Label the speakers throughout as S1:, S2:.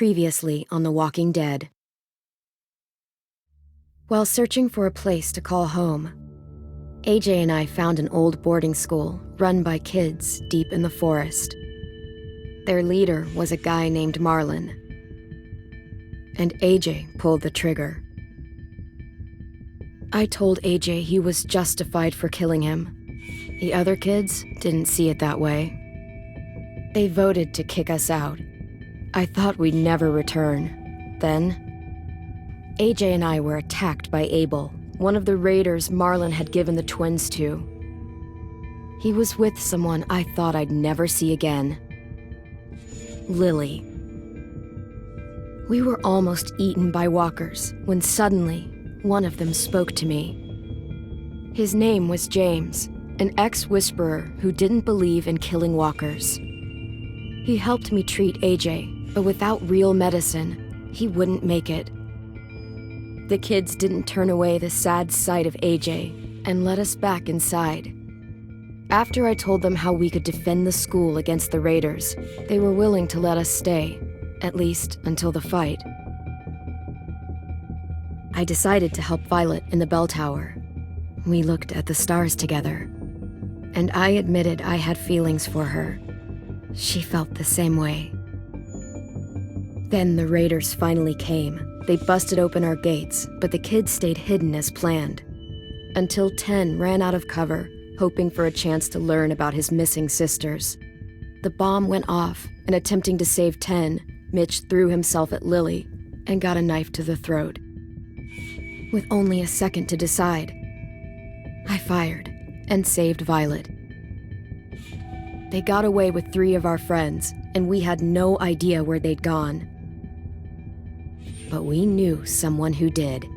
S1: Previously on The Walking Dead. While searching for a place to call home, AJ and I found an old boarding school run by kids deep in the forest. Their leader was a guy named Marlon, and AJ pulled the trigger. I told AJ he was justified for killing him. The other kids didn't see it that way. They voted to kick us out. I thought we'd never return. Then, AJ and I were attacked by Abel, one of the raiders Marlon had given the twins to. He was with someone I thought I'd never see again. Lily. We were almost eaten by walkers when suddenly one of them spoke to me. His name was James, an ex-whisperer who didn't believe in killing walkers. He helped me treat AJ, but without real medicine, he wouldn't make it. The kids didn't turn away the sad sight of AJ and let us back inside. After I told them how we could defend the school against the raiders, they were willing to let us stay, at least until the fight. I decided to help Violet in the bell tower. We looked at the stars together, and I admitted I had feelings for her. She felt the same way. Then the raiders finally came. They busted open our gates, but the kids stayed hidden as planned. Until 10 ran out of cover, hoping for a chance to learn about his missing sisters. The bomb went off, and attempting to save 10, Mitch threw himself at Lily and got a knife to the throat. With only a second to decide, I fired and saved Violet. They got away with 3 of our friends, and we had no idea where they'd gone. But we knew someone who did.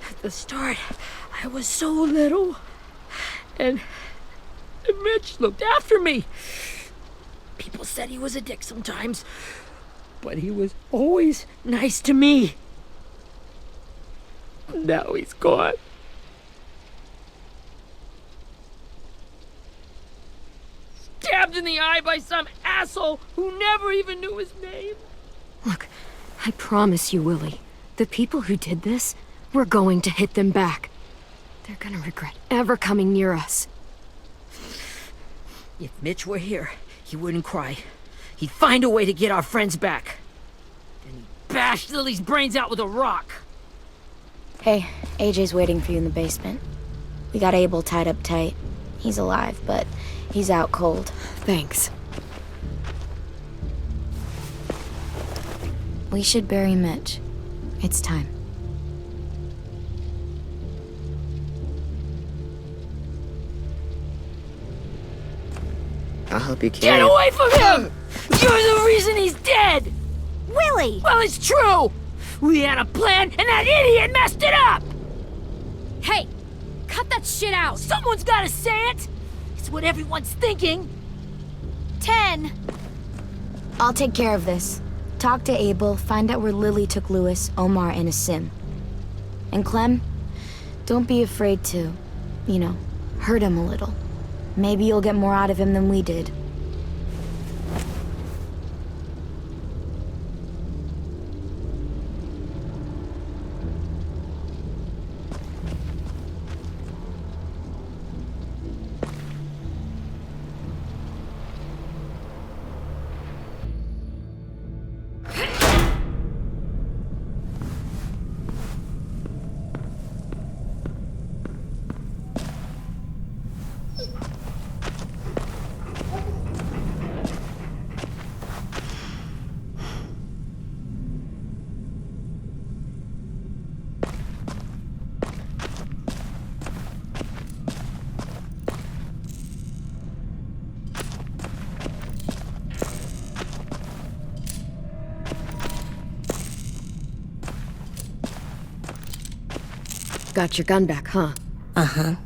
S2: At the start, I was so little, and Mitch looked after me. People said he was a dick sometimes, but he was always nice to me. Now he's gone. Stabbed in the eye by some asshole who never even knew his name.
S1: Look, I promise you, Willie, the people who did this, we're going to hit them back. They're gonna regret ever coming near us.
S2: If Mitch were here, he wouldn't cry. He'd find a way to get our friends back. Then he'd bash Lily's brains out with a rock.
S3: Hey, AJ's waiting for you in the basement. We got Abel tied up tight. He's alive, but he's out cold.
S1: Thanks.
S3: We should bury Mitch. It's time.
S4: I'll help you carry
S2: Get away from him! You're the reason he's dead!
S3: Willie!
S2: Well, it's true! We had a plan, and that idiot messed it up!
S3: Hey! Cut that
S2: shit out! Someone's gotta say it! It's what everyone's thinking!
S3: 10! I'll take care of this. Talk to Abel, find out where Lily took Lewis, Omar, and a sim. And Clem, don't be afraid to, hurt him a little. Maybe you'll get more out of him than we did.
S1: Got your gun back, huh?
S4: Uh-huh.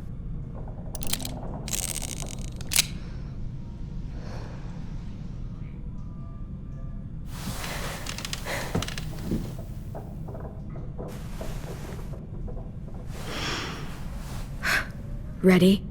S1: Ready?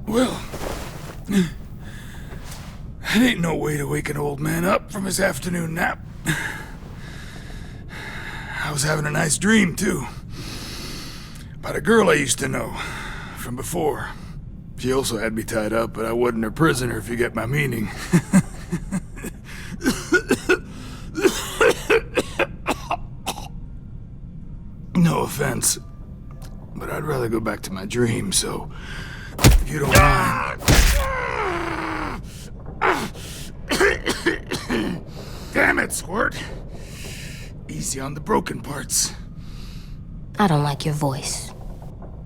S5: Well, that ain't no way to wake an old man up from his afternoon nap. I was having a nice dream, too. About a girl I used to know from before. She also had me tied up, but I wasn't her prisoner, if you get my meaning. No offense, but I'd rather go back to my dream, so if you don't mind. Damn it, Squirt. Easy on the broken parts.
S4: I don't like your voice.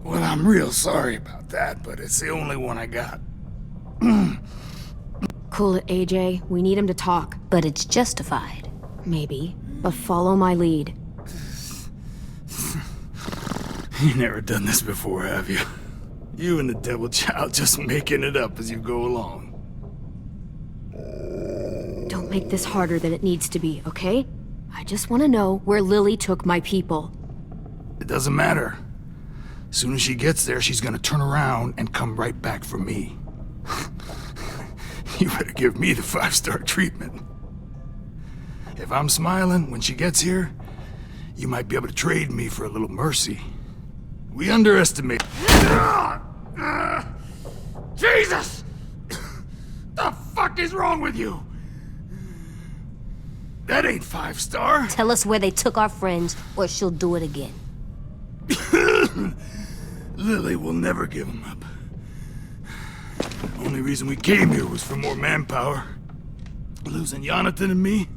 S5: Well, I'm real sorry about that, but it's the only one I got.
S1: Cool it, AJ. We need him to talk.
S4: But it's justified.
S1: Maybe. But follow my lead.
S5: You never done this before, have you? You and the devil child just making it up as you go along.
S1: Don't make this harder than it needs to be, okay? I just want to know where Lily took my people.
S5: It doesn't matter. As soon as she gets there, she's gonna turn around and come right back for me. You better give me the 5-star treatment. If I'm smiling when she gets here, you might be able to trade me for a little mercy. We underestimate... Jesus! The fuck is wrong with you? That ain't 5-star.
S4: Tell us where they took our friends, or she'll do it again.
S5: Lily will never give him up. Only reason we came here was for more manpower. Losing Jonathan and me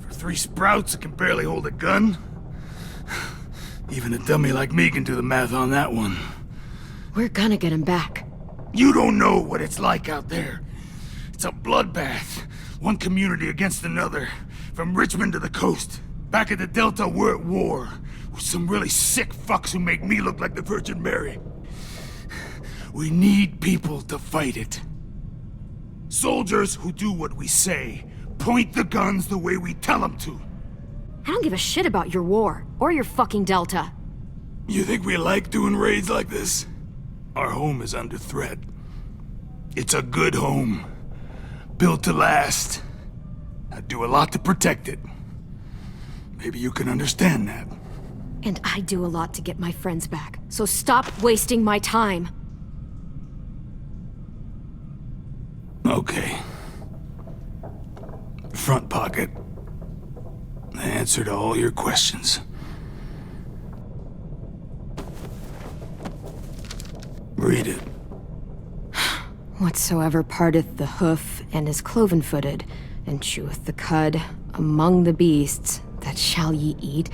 S5: for 3 sprouts that can barely hold a gun. Even a dummy like me can do the math on that one.
S1: We're gonna get him back.
S5: You don't know what it's like out there. It's a bloodbath. One community against another. From Richmond to the coast. Back at the Delta, we're at war. With some really sick fucks who make me look like the Virgin Mary. We need people to fight it. Soldiers who do what we say. Point the guns the way we tell them to.
S1: I don't give a shit about your war, or your fucking Delta.
S5: You think we like doing raids like this? Our home is under threat. It's a good home. Built to last. I'd do a lot to protect it. Maybe you can understand that.
S1: And I do a lot to get my friends back, so stop wasting my time.
S5: Okay. Front pocket. The answer to all your questions. Read it.
S1: Whatsoever parteth the hoof and is cloven-footed, and cheweth the cud among the beasts, that shall ye eat.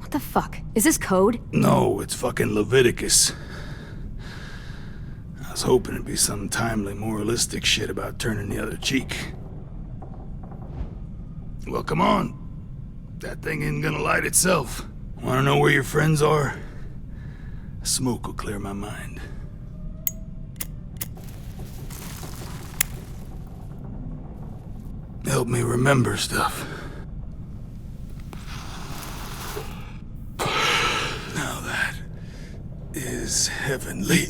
S1: What the fuck? Is this code?
S5: No, it's fucking Leviticus. I was hoping it'd be some timely, moralistic shit about turning the other cheek. Well, come on. That thing ain't gonna light itself. Wanna know where your friends are? Smoke will clear my mind. Help me remember stuff. Now that is heavenly.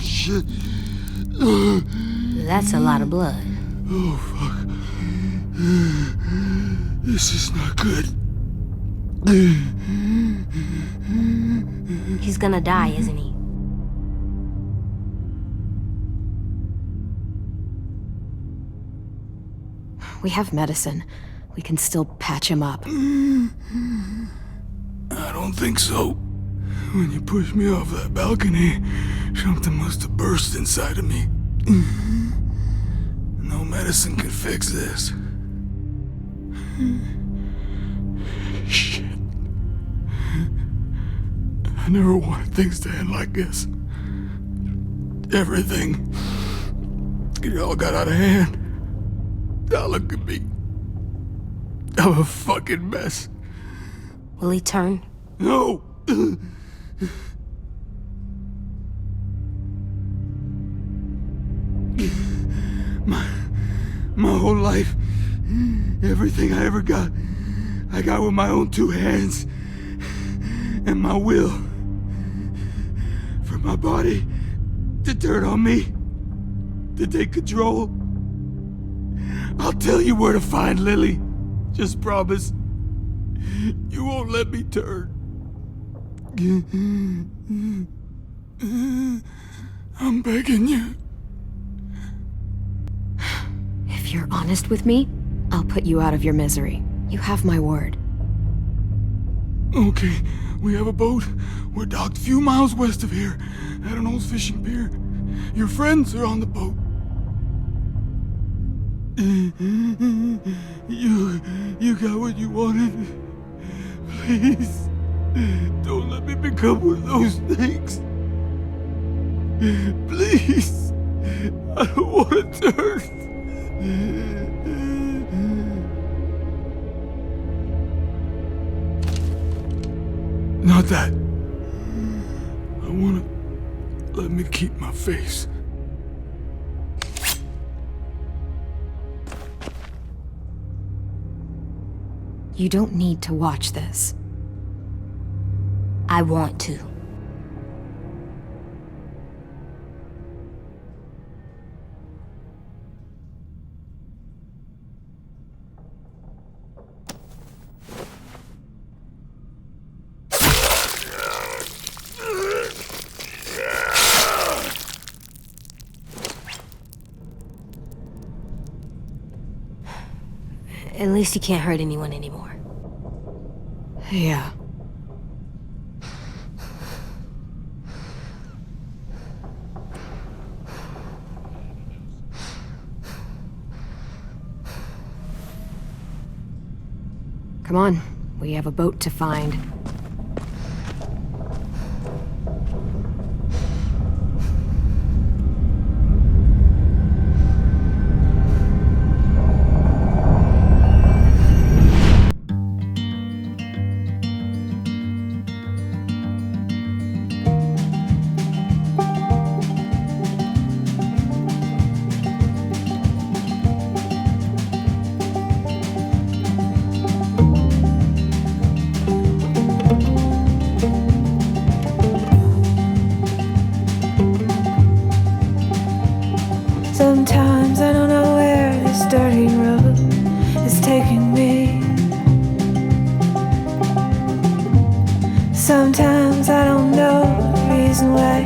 S5: Shit.
S4: That's a lot of blood.
S5: Oh, fuck. This is not good.
S4: He's gonna die, isn't he?
S1: We have medicine. We can still patch him up.
S5: I don't think so. When you pushed me off that balcony, something must have burst inside of me. No medicine can fix this. Shit. I never wanted things to end like this. Everything. It all got out of hand. Now look at me. I'm a fucking mess.
S4: Will he turn?
S5: No! My whole life, everything I ever got, I got with my own two hands and my will. For my body to turn on me, to take control. I'll tell you where to find Lily. Just promise. You won't let me turn. I'm begging you.
S1: If you're honest with me, I'll put you out of your misery. You have my word.
S5: Okay, we have a boat. We're docked a few miles west of here, at an old fishing pier. Your friends are on the boat. You got what you wanted. Please, don't let me become one of those things. Please, I don't want to turn. Not that. I want to let me keep my face.
S1: You don't need to watch this.
S4: I want to. At least he can't hurt anyone anymore.
S1: Yeah. Come on, we have a boat to find.
S6: Sometimes I don't know where this dirty road is taking me. Sometimes I don't know the reason why,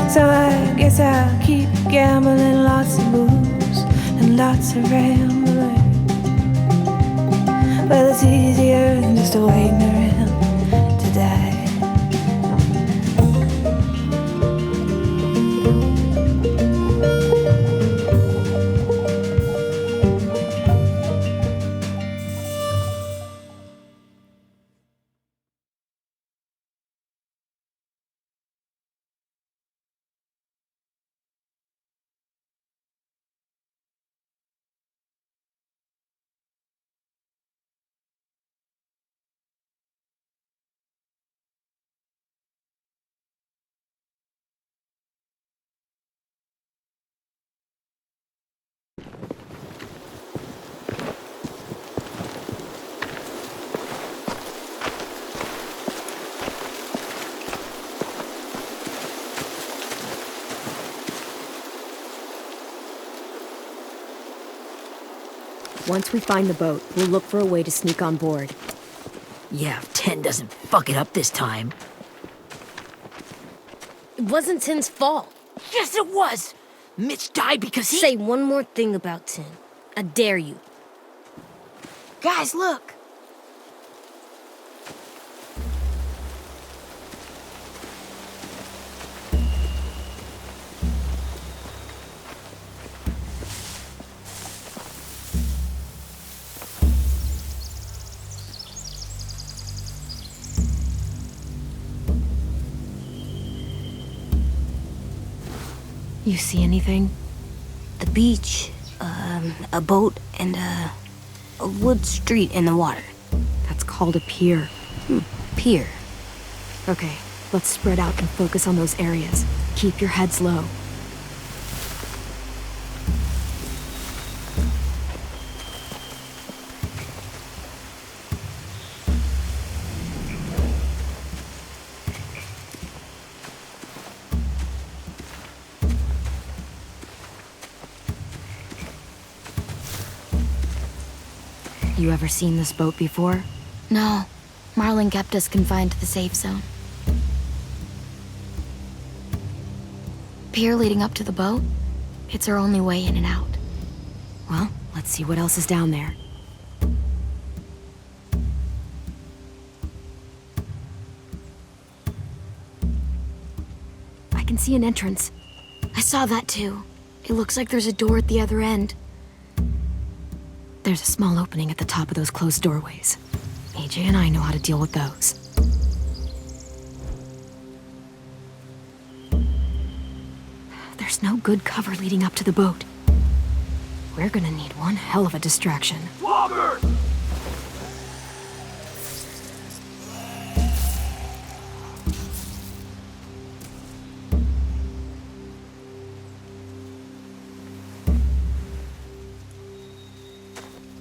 S6: so I guess I'll keep gambling, lots of moves and lots of rambling. Well, it's easier than just waiting around to die.
S1: Once we find the boat, we'll look for a way to sneak on board.
S2: Yeah, if 10 doesn't fuck it up this time.
S4: It wasn't Tin's fault.
S2: Yes, it was! Mitch died because he...
S4: Say one more thing about Tin. I dare you.
S3: Guys, look!
S1: You see anything?
S4: The beach, a boat, and a wood street in the water.
S1: That's called a pier.
S4: Pier.
S1: Okay, let's spread out and focus on those areas. Keep your heads low. You ever seen this boat before?
S3: No, Marlin kept us confined to the safe zone. Pier leading up to the boat? It's our only way in and out.
S1: Well, let's see what else is down there. I can see an entrance.
S3: I saw that too. It looks like there's a door at the other end.
S1: There's a small opening at the top of those closed doorways. AJ and I know how to deal with those. There's no good cover leading up to the boat. We're gonna need one hell of a distraction.
S5: Walker!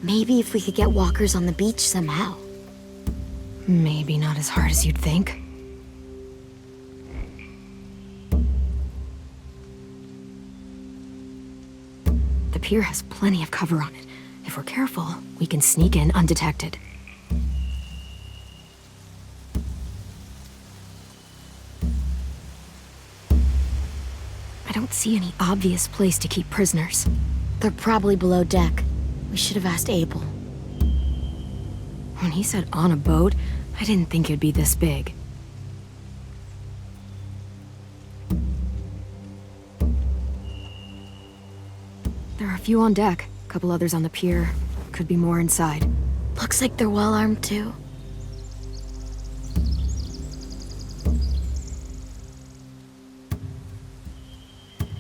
S3: Maybe if we could get walkers on the beach somehow.
S1: Maybe not as hard as you'd think. The pier has plenty of cover on it. If we're careful, we can sneak in undetected. I don't see any obvious place to keep prisoners.
S3: They're probably below deck. We should have asked Abel.
S1: When he said on a boat, I didn't think it'd be this big. There are a few on deck, a couple others on the pier. Could be more inside.
S3: Looks like they're well armed too.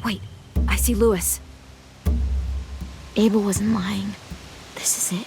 S1: Wait, I see Lewis.
S3: Abel wasn't lying. This is it.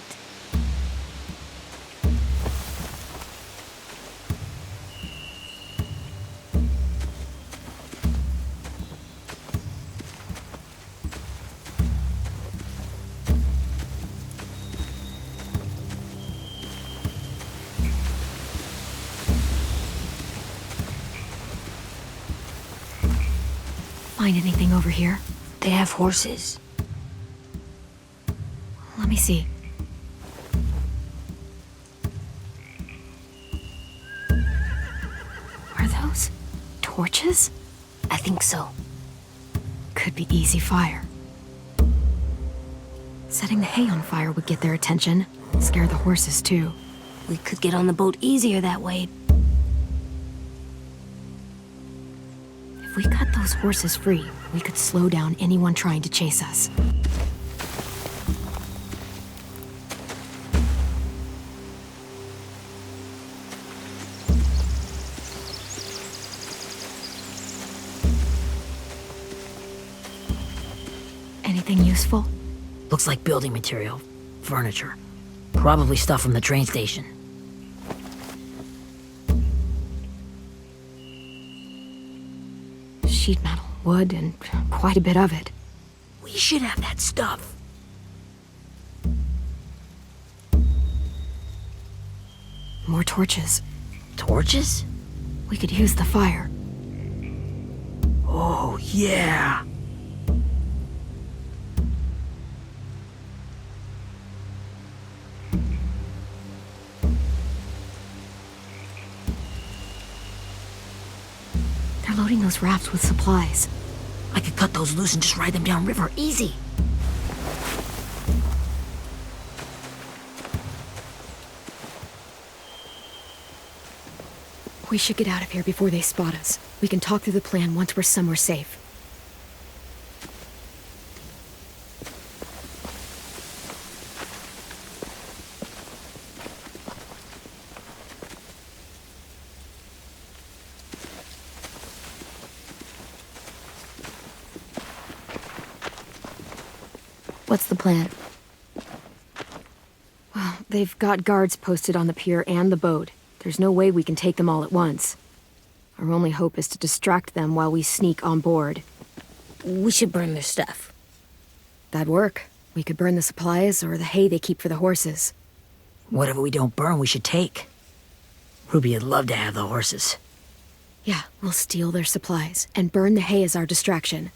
S1: Find anything over here?
S4: They have horses.
S1: Let me see. Are those torches?
S4: I think so.
S1: Could be easy fire. Setting the hay on fire would get their attention. Scare the horses too.
S4: We could get on the boat easier that way.
S1: If we cut those horses free, we could slow down anyone trying to chase us. Anything useful?
S2: Looks like building material. Furniture. Probably stuff from the train station.
S1: Sheet metal, wood, and quite a bit of it.
S2: We should have that stuff.
S1: More torches.
S2: Torches?
S1: We could use the fire.
S2: Oh, yeah. They're loading those rafts with supplies. I could cut those loose and just ride them downriver, easy.
S1: We should get out of here before they spot us. We can talk through the plan once we're somewhere safe.
S3: What's the plan?
S1: Well, they've got guards posted on the pier and the boat. There's no way we can take them all at once. Our only hope is to distract them while we sneak on board.
S2: We should burn their stuff.
S1: That'd work. We could burn the supplies or the hay they keep for the horses.
S2: Whatever we don't burn, we should take. Ruby'd love to have the horses.
S1: Yeah, we'll steal their supplies and burn the hay as our distraction.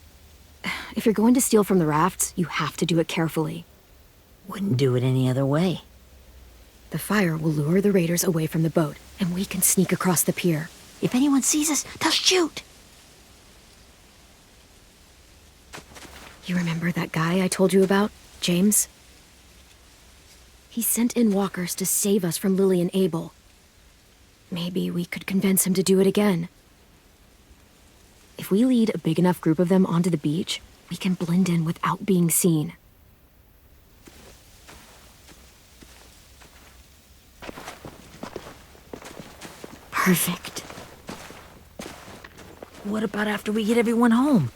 S1: If you're going to steal from the rafts, you have to do it carefully.
S2: Wouldn't do it any other way.
S1: The fire will lure the raiders away from the boat, and we can sneak across the pier.
S2: If anyone sees us, they'll shoot.
S1: You remember that guy I told you about, James? He sent in walkers to save us from Lily and Abel. Maybe we could convince him to do it again. If we lead a big enough group of them onto the beach, we can blend in without being seen.
S3: Perfect.
S2: What about after we get everyone home?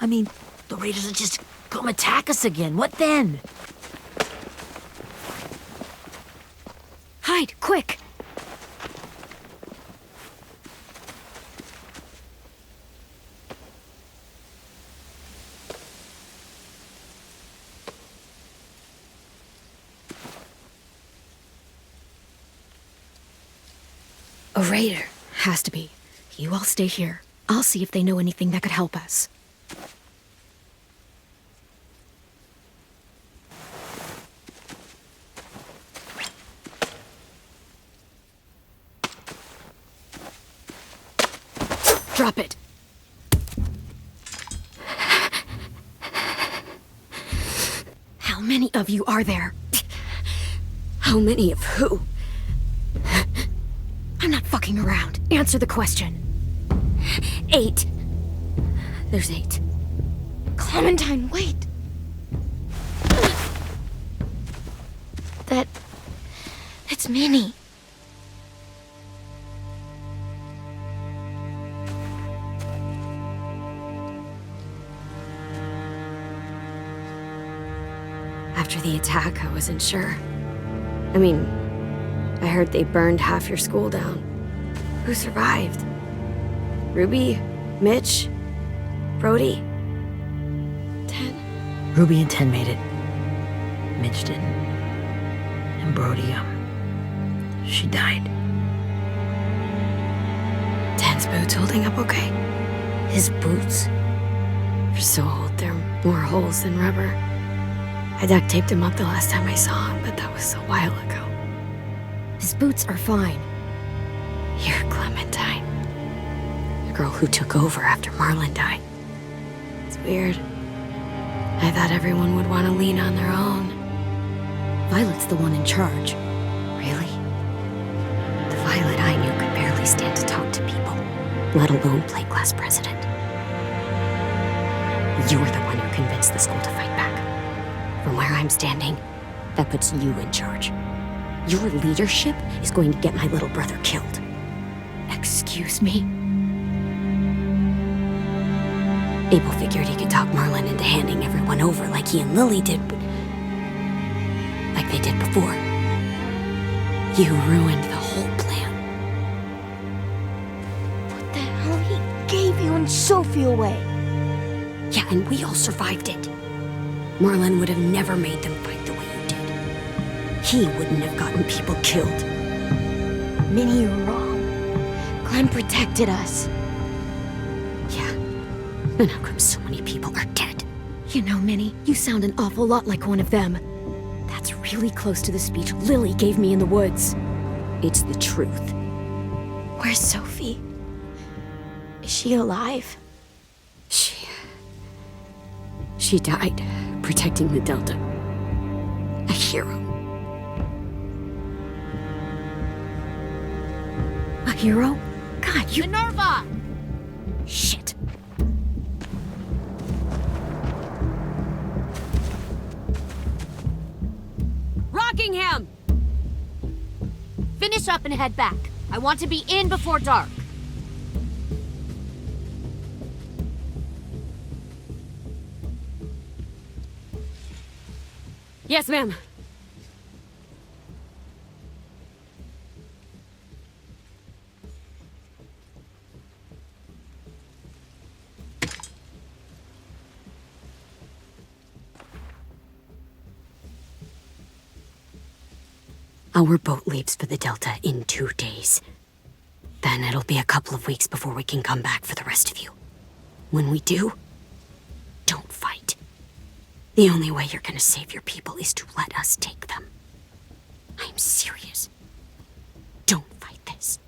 S2: I mean, the raiders will just come attack us again. What then?
S1: Hide, quick! A raider. Has to be. You all stay here. I'll see if they know anything that could help us. Drop it. How many of you are there? How many of who? I'm not fucking around. Answer the question. 8. There's 8.
S3: Clementine, wait! That's Minnie.
S1: After the attack, I wasn't sure. I mean, I heard they burned half your school down. Who survived? Ruby? Mitch? Brody? 10?
S2: Ruby and 10 made it. Mitch didn't. And Brody, she died.
S1: 10's boots holding up okay?
S2: His boots?
S1: They're so old, there are more holes than rubber. I duct taped him up the last time I saw him, but that was a while ago. His boots are fine. You're Clementine. The girl who took over after Marlon died. It's weird. I thought everyone would want to lean on their own. Violet's the one in charge. Really? The Violet I knew could barely stand to talk to people, let alone play class president. You're the one who convinced the school to fight back. From where I'm standing, that puts you in charge. Your leadership is going to get my little brother killed. Excuse me? Abel figured he could talk Marlon into handing everyone over like he and Lily did, but like they did before. You ruined the whole plan.
S3: What the hell? He gave you and Sophie away.
S1: Yeah, and we all survived it. Marlon would have never made them fight the way you did. He wouldn't have gotten people killed.
S3: Minnie, you're wrong. Clem protected us.
S1: Yeah. And how come so many people are dead? You know, Minnie, you sound an awful lot like one of them. That's really close to the speech Lily gave me in the woods. It's the truth.
S3: Where's Sophie? Is Is she alive?
S1: She died protecting the Delta. A hero. A hero? God, you...
S4: Minerva!
S1: Shit.
S4: Rockingham! Finish up and head back. I want to be in before dark.
S1: Yes, ma'am. Our boat leaves for the Delta in 2 days. Then it'll be a couple of weeks before we can come back for the rest of you. When we do, don't fight. The only way you're gonna save your people is to let us take them. I'm serious. Don't fight this.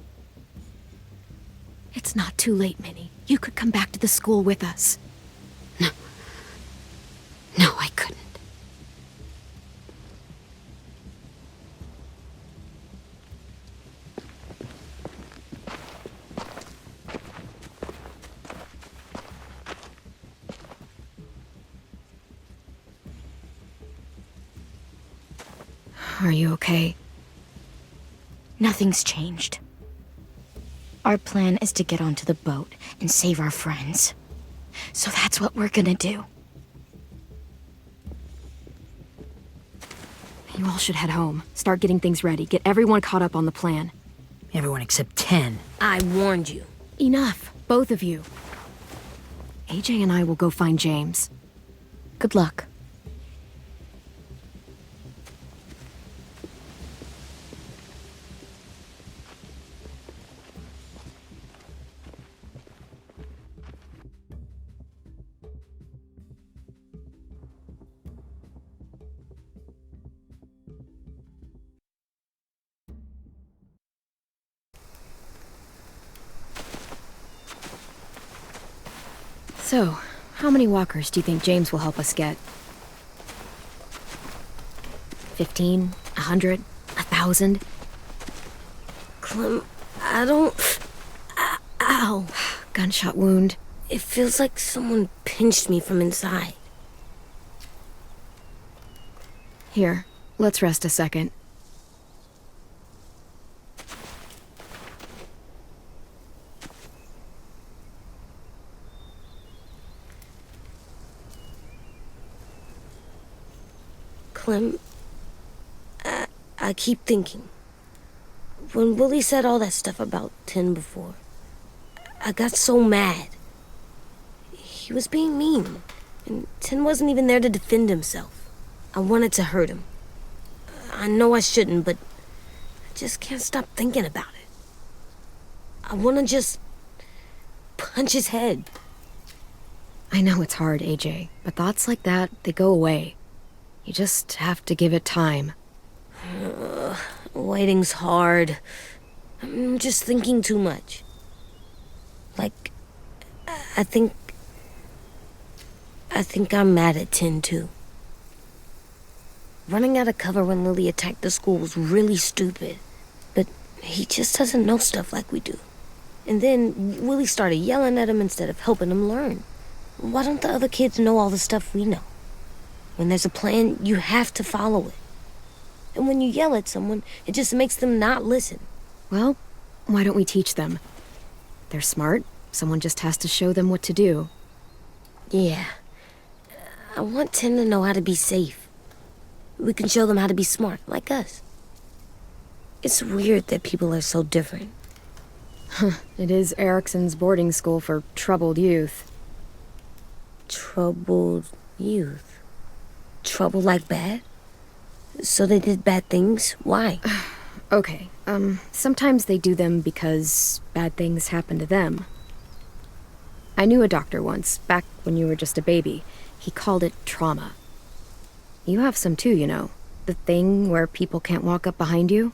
S1: It's not too late, Minnie. You could come back to the school with us. No. No, I couldn't. Are you okay?
S3: Nothing's changed. Our plan is to get onto the boat and save our friends. So that's what we're gonna do.
S1: You all should head home. Start getting things ready. Get everyone caught up on the plan.
S2: Everyone except 10.
S4: I warned you.
S1: Enough, both of you. AJ and I will go find James.
S3: Good luck.
S1: So, how many walkers do you think James will help us get? 15? 100? 1,000?
S4: Clem, I don't... Ow.
S1: Gunshot wound.
S4: It feels like someone pinched me from inside.
S1: Here, let's rest a second.
S4: Clem, I keep thinking. When Willie said all that stuff about 10 before, I got so mad. He was being mean, and 10 wasn't even there to defend himself. I wanted to hurt him. I know I shouldn't, but I just can't stop thinking about it. I want to just punch his head.
S1: I know it's hard, AJ, but thoughts like that, they go away. You just have to give it time.
S4: Waiting's hard. I'm just thinking too much. Like, I think I'm mad at 10 too. Running out of cover when Lily attacked the school was really stupid. But he just doesn't know stuff like we do. And then Willie started yelling at him instead of helping him learn. Why don't the other kids know all the stuff we know? When there's a plan, you have to follow it. And when you yell at someone, it just makes them not listen.
S1: Well, why don't we teach them? They're smart. Someone just has to show them what to do.
S4: Yeah. I want 10 to know how to be safe. We can show them how to be smart, like us. It's weird that people are so different.
S1: It is Erickson's boarding school for troubled youth.
S4: Troubled youth? Trouble like bad? So they did bad things? Why?
S1: Okay, sometimes they do them because bad things happen to them. I knew a doctor once, back when you were just a baby. He called it trauma. You have some too, you know. The thing where people can't walk up behind you.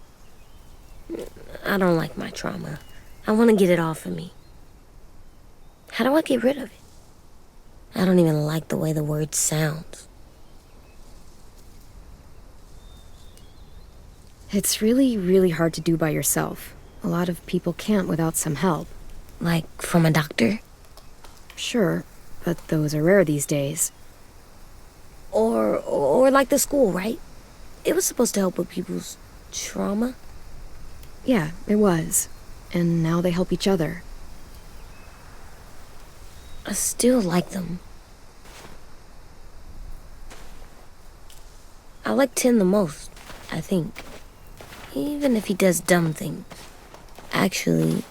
S4: I don't like my trauma. I want to get it off of me. How do I get rid of it? I don't even like the way the word sounds.
S1: It's really, really hard to do by yourself. A lot of people can't without some help.
S4: Like from a doctor?
S1: Sure, but those are rare these days.
S4: Or like the school, right? It was supposed to help with people's trauma.
S1: Yeah, it was. And now they help each other.
S4: I still like them. I like Tin the most, I think. Even if he does dumb things. Actually,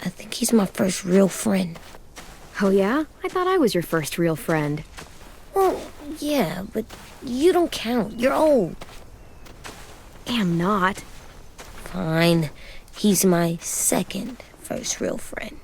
S4: I think he's my first real friend.
S1: Oh yeah? I thought I was your first real friend.
S4: Well, yeah, but you don't count. You're old.
S1: Am not.
S4: Fine. He's my second first real friend.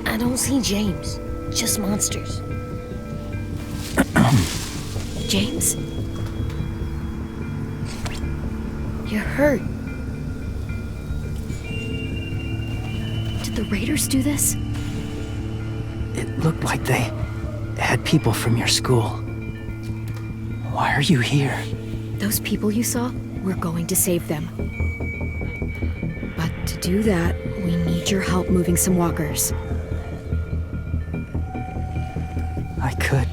S4: I don't see James, just monsters.
S1: James?
S4: You're hurt.
S1: Did the raiders do this?
S7: It looked like they had people from your school. Why are you here?
S1: Those people you saw? We're going to save them. But to do that, we need your help moving some walkers.
S7: I could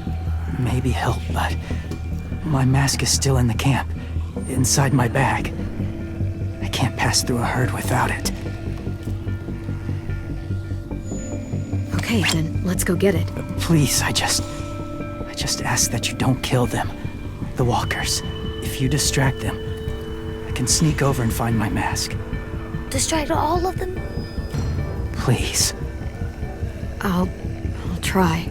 S7: maybe help, but my mask is still in the camp, inside my bag. I can't pass through a herd without it.
S1: Okay, then let's go get it.
S7: Please, I just ask that you don't kill them. The walkers. If you distract them, I can sneak over and find my mask.
S4: Distract all of them?
S7: Please.
S1: I'll try.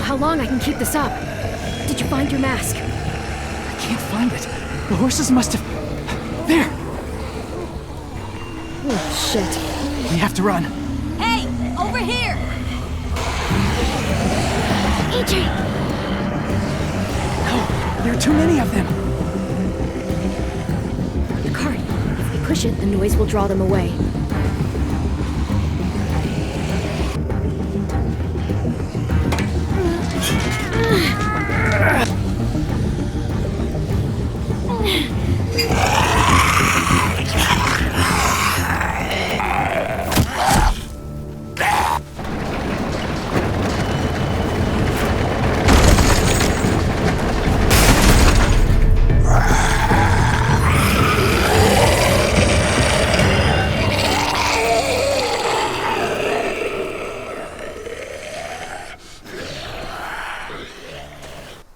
S1: How long I can keep this up? Did you find your mask?
S7: I can't find it. The horses must have... There!
S1: Oh, shit.
S7: We have to run.
S3: Hey, over here!
S1: Adrian!
S7: No, there are too many of them.
S1: The cart. If we push it, the noise will draw them away.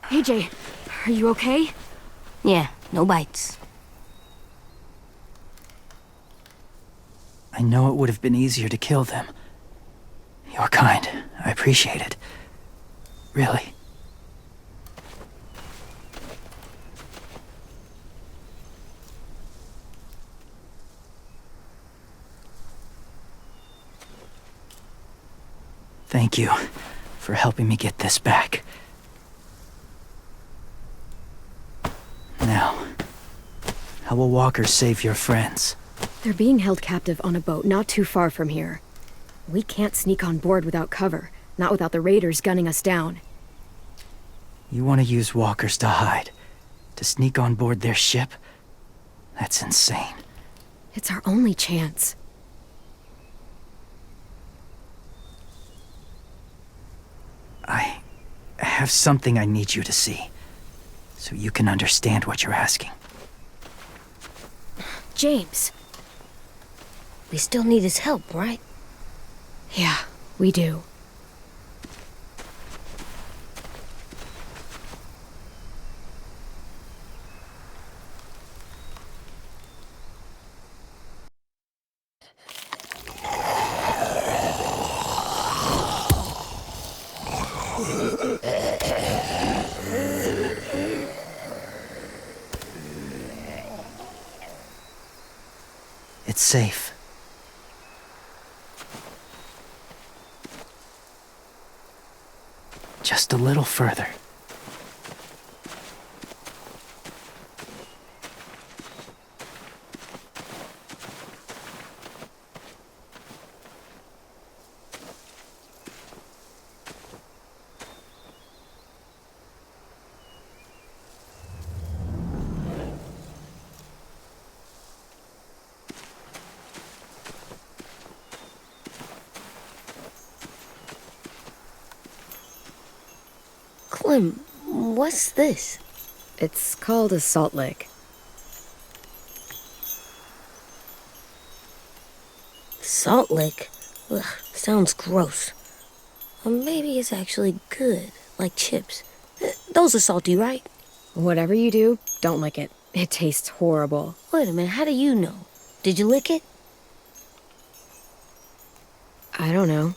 S1: AJ, are you okay?
S4: Yeah, no bites.
S7: I know it would have been easier to kill them. You're kind. I appreciate it. Really. Thank you for helping me get this back. Now, how will walkers save your friends?
S1: They're being held captive on a boat not too far from here. We can't sneak on board without cover, not without the raiders gunning us down.
S7: You want to use walkers to hide? To sneak on board their ship? That's insane.
S1: It's our only chance.
S7: I have something I need you to see, so you can understand what you're asking.
S1: James.
S4: We still need his help, right?
S1: Yeah, we do.
S7: It's safe. Just a little further.
S4: Clem, what's this?
S1: It's called a salt lick.
S4: Salt lick? Ugh, sounds gross. Or maybe it's actually good, like chips. Those are salty, right?
S1: Whatever you do, don't lick it. It tastes horrible.
S4: Wait a minute, how do you know? Did you lick it?
S1: I don't know.